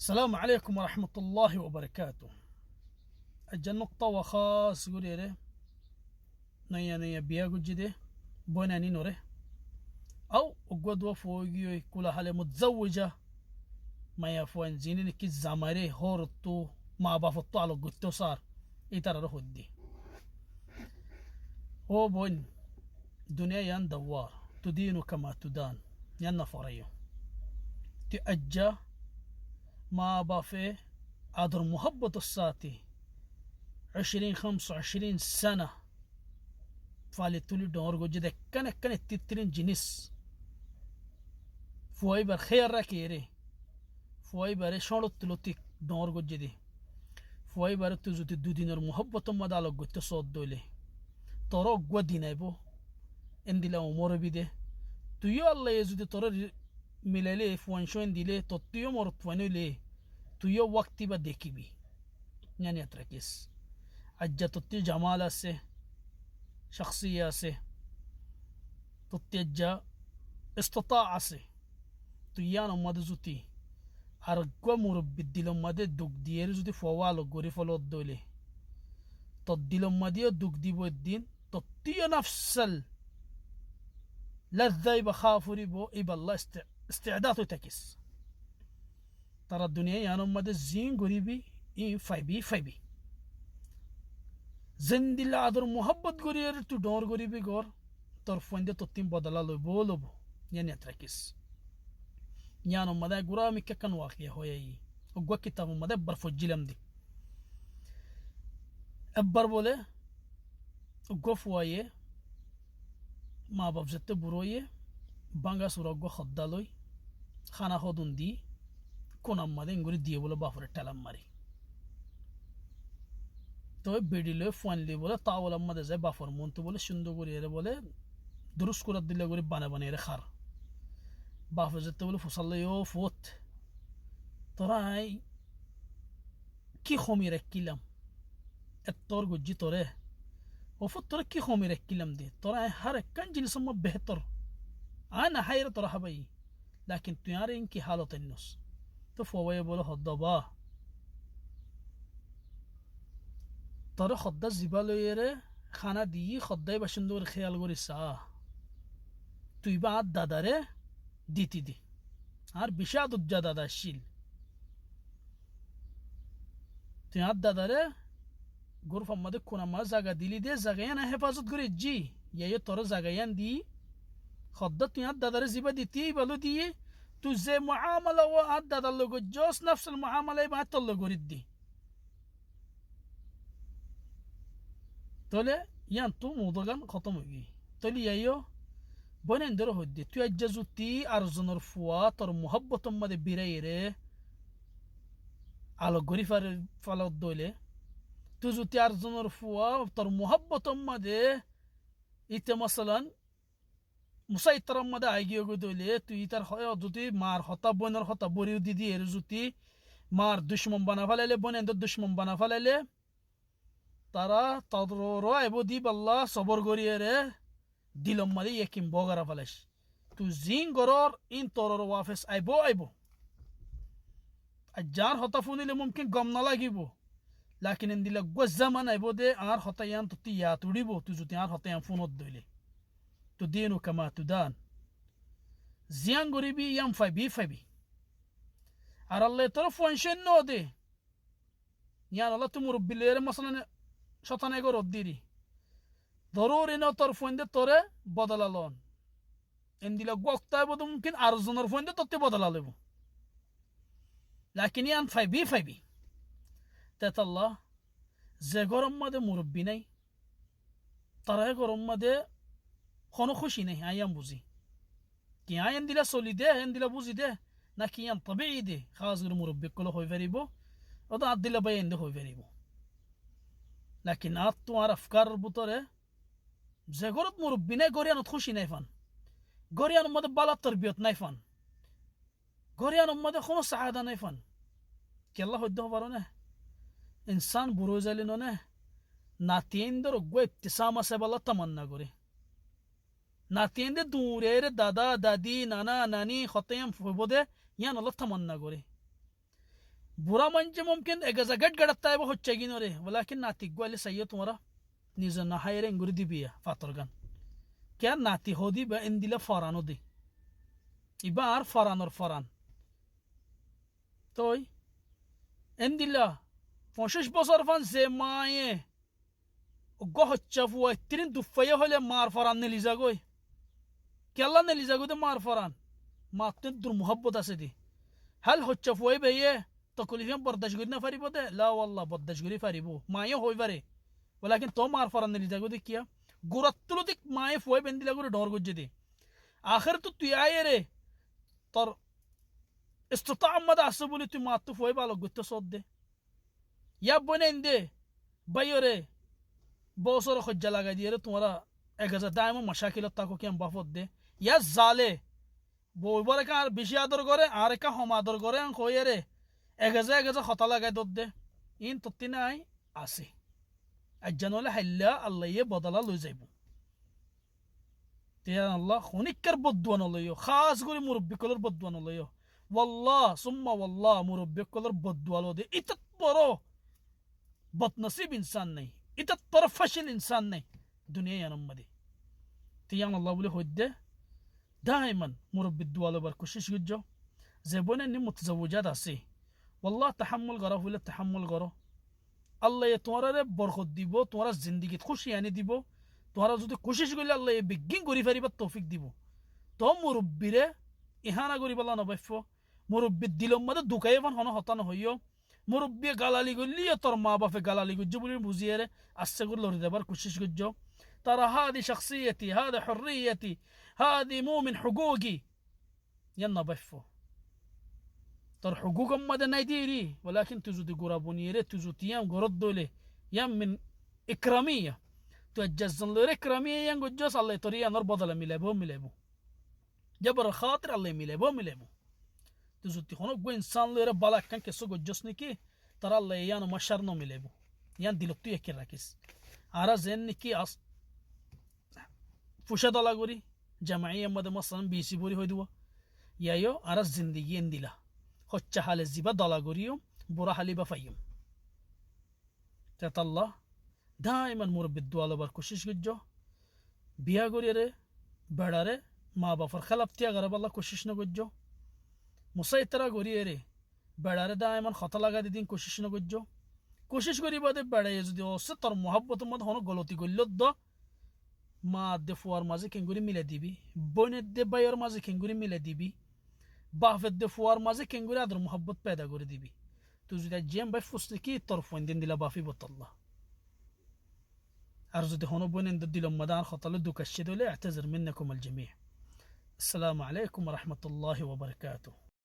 السلام عليكم ورحمة الله وبركاته. أجل نقطة وخاص قولي نيا نيا بياغو جدي بونا نينوري أو قدوة فوقيو كلها حالة متزوجة ما يفوان زيني كي زماري هورتو ما بافتو على قدتو صار إتارا روح دي هو بوين دنيا ين دوار تدين كما تدان ين فريو تأجى ما بافي عذر محبة الساتي 25 سنة فالتولي دور جدا كان تترين جنس فوي بر خير ركيري فوي بر شرط تلوتي دور جدي فوي بر تزوتي دو دينار محبة ما دالو قلت صوت دولي ترى قدينا بو اندي لا امور بيده تيو الله يزودي ترى ملالي فوانشون ديلي تطيو مرت فانولي تيو وقتي بديكي بي يعني اتركيس أجا تطي جمال سه شخصية سه تطي أجا استطاع سه تيانا مد زوتي أرقوا مرب الدلم مد دوك دير زوتي فوالو غوري فلو دولي تدلم مد دوك دي بودين تطي نفس لذة بخافوري بو إبا الله استعداد تكس ترى الدنيا يعني مد الزين غريبي إيه فايبي زندي لا عذر محبت غرير تو دور غريبي غور طرفوند تطيم بدلا لبو يعني اتركيس يعني مدا غرا ميك كان واقيا هويي وغو كتاب مدا برفجلم دي ابر بوله غو فوايه ما بفزت برويه بانغا سورغو خدالوي خانا خودون دي كونا مدا غوري دي بوله بافر تلام ماري تو بيديلو فوان لي بوله تاولا مدا زي بافر مونتو بوله شندو غوري بوله دروس كرة دلله غوري بانا خار بافزت بوله فصليو فوت تراي كي خومي ركيلم التور جي توره وفوت ترى كي خومي ركيلم دي تراي هر كان جنس ما بهتر انا حير ترى حبي لكن تيارين كي حالة النص تفوي بوله الضبا ترى خد الزبالة يره خانه دي خدای باشندور خیال گوری سا توی بعد داداره دیتی دی هر بشاد جدادا شیل توی بعد داداره گروف آمده کنم ما زاگا دیلی ده زاگایان حفاظت گوری جی یه طور زاگایان دی خدا توی بعد داداره زیبا دیتی بلو دی تو زي معاملة وعدد اللغو جوس نفس المعاملة ما تلغو ردي تولي يان تو موضوغان ختموغي تولي يايو بونين درو هدي تو اجازو تي ارزنر فوا تر محبة مد بيريري على غريفر فالو دولي توزو تي ارزنر فوا تر محبة مد ايت مثلا مسيطر مد ايجيو دولي تو يتر خيا دوتي مار خطا بونر خطا بوريو ديدي ارزوتي مار دشمن بنا فالله بونين دشمن بنا فالله ترى تضرورو ايبو دي بالله صبر غوريره ديلم مالي يكين بوغرا فلاش تو زين غرور ان تورور وافس ايبو الجار خطفوني اللي ممكن قمنا لاجيبو لكن ان دي لغو الزمن ايبو دي ار خطيان تطيا توريبو تزوتي ار خطيان فونو دولي تدينو كما تدان زيان غريبي يم فايبي ار الله طرف وانشنو دي يا الله تمر بالليل مثلا شطان ايغو رديري ضروري نو طرف وين توري بدل لون اندي لو وقت بدو ممكن ارزنر فوين تطي بدل لبو لكن يان فايبي تات الله زي غرم مده مربيني ترى غرم مده خونو خوشي ني ايام بوزي كي ايام دي لا سوليده اندي لا بوزي ده نكي يان طبيعي دي خاص غير مربي كله هو فيريبو وضع عبد الله بين ده هو فيريبو لكن اتو عرف افكار بطره زي غرض مربينا غوريان تخشي نايفان غوريان مد بالا تربيت نايفان غوريان مد خونو سعاده نايفان كي الله ودو برونه انسان بروزالينونه ناتيندر غو ابتسامه سبلا تمنى غوري ناتيند دورير دادا دادي نانا ناني خطيم فبوده يان الله تمنى غوري बुरा म्हणजे मुमकिन एगजागट गडत आहे होच्चे गिनोरे वलाकिन नाती ग्वाले सही तुम्हारा निजा ना हायरे इंगुरी दिबिया फातरगन क्या नाती होदी बा इंदिला फरानो दी इबा आर फरान और फरान তোই এন্দিলা 50 বছর ফান যে মায়ে গো হচ্ছা ফুয়া তিন দুফাইয়া হলে মার ফরান নে লিজা গই কেলা নে লিজা গই মার ফরান মাতে দুর মোহব্বত আছে দি হাল হচ্ছা ফুয়াই বেয়ে তকলিফিয়াম বরদাশ করি না পারিব দে লা ওয়াল্লাহ বরদাশ করি পারিব মায়ে হই পারে ওলাকিন তো মার ফরান নে লিজা গই কিয়া গুরাত্তুলো দিক মায়ে ফুয়াই বেন্দিলা করে ডর গজ্জে দি আখের তো তুই আয়ে রে তোর استطاع مدى عصبولي تي ما تفوي بالو قلت صد يا بنين بايوري بوصر خجلا غديره تمرا اجازه دائما مشاكل تاكو كيم بافد دي يا زاله বই বরে কার বেশি আদর করে আর কা হম আদর করে আন কইয়ে রে এগাজা খতা লাগাই দদ দে ইন তত্তি নাই আছে আজ্জান হলে হাল্লা আল্লাহ ইয়ে বদলা লই যাইব তে আল্লাহ খনিকর বদওয়ান লইও খাস করে মুরব্বি কলর বদওয়ান লইও والله ثم والله مربي كلر بدوالو دي اتتبرو بطنصيب انسان ني اتتبر فشل انسان ني دنيا يا نمدي تيان الله ولي هده دائما مربي الدوالو بركوشش جوجو زبون اني متزوجات اسي والله تحمل غرف ولا تحمل غرو الله يتورر برخد ديبو تورا زندگی خوش يعني ديبو تورا যদি কোশিশ করলে আল্লাহ বিগিন করি ফারিবার তৌফিক দিব তো মুরব্বিরে ইহানা করি বলা নবাইফ মুরব্বি দিলম মধ্যে দুকাই এমন হন হতানো হইও মুরব্বি গালালি গলি তোর মা বাপে গালালি গজ্জ বলি বুঝিয়ে রে আস্তে করে লড়ি দেবার কোশিশ গজ্জ তারা হাদি শখসিয়তি হাদি হুরিয়তি হাদি মু মিন হুকুকি ইয়ান্না বাইফো তোর হুকুক মধ্যে নাই দিরি ولكن তুই যদি গোরা বনিয়ে রে তুই যদি ইয়াম গরদ দলে ইয়াম মিন ইকরামিয়া তুই জাজ্জান লরে ইকরামিয়া ইয়াম গজ্জ আল্লাহ তোর ইয়ানোর বদলা মিলাইবো جبر الخاطر الله ميلبو تزوتي هونو غو انسان ليره بالا كان كسو جسني كي ترى الله يانو مشرنو ميلبو يان ديلوتو يكي راكيس ارا زين كي اس فوشا دلا غوري جمعيه مد مثلا بيسي بوري هيدو يايو ارا زندگي انديلا خوچا حال زيبا دلا غوريو بورا حالي بفيم تطلع دائما مربي الدوالو بركوشش گجو بيا غوري ري بڑا ري মা বাপর খেলাফতিয়া গরব আল্লাহ কোশিশ ন গজ্জো মুসাইতরা গরিয়ে রে বেড়ারে দা এমন খতা লাগা দিদিন কোশিশ ন গজ্জো কোশিশ করিব দে বেড়াই যদি অসে তোর মোহাব্বত মত হন গলতি গল্ল দ মা দে ফুয়ার মাঝে কেঙ্গুরি মিলে দিবি বনের দে বাইয়ের মাঝে কেঙ্গুরি মিলে দিবি বাফের দে ফুয়ার মাঝে কেঙ্গুরি আদর মোহাব্বত পেদা করে দিবি তুই যদি জেম বাই ফুসলি কি তোর ফোন দিন দিলা বাফি বতল্লাহ আর যদি হন বনেন দিলম মাদান খতালে দুকাশে দলে اعتذر منكم الجميع السلام عليكم ورحمة الله وبركاته.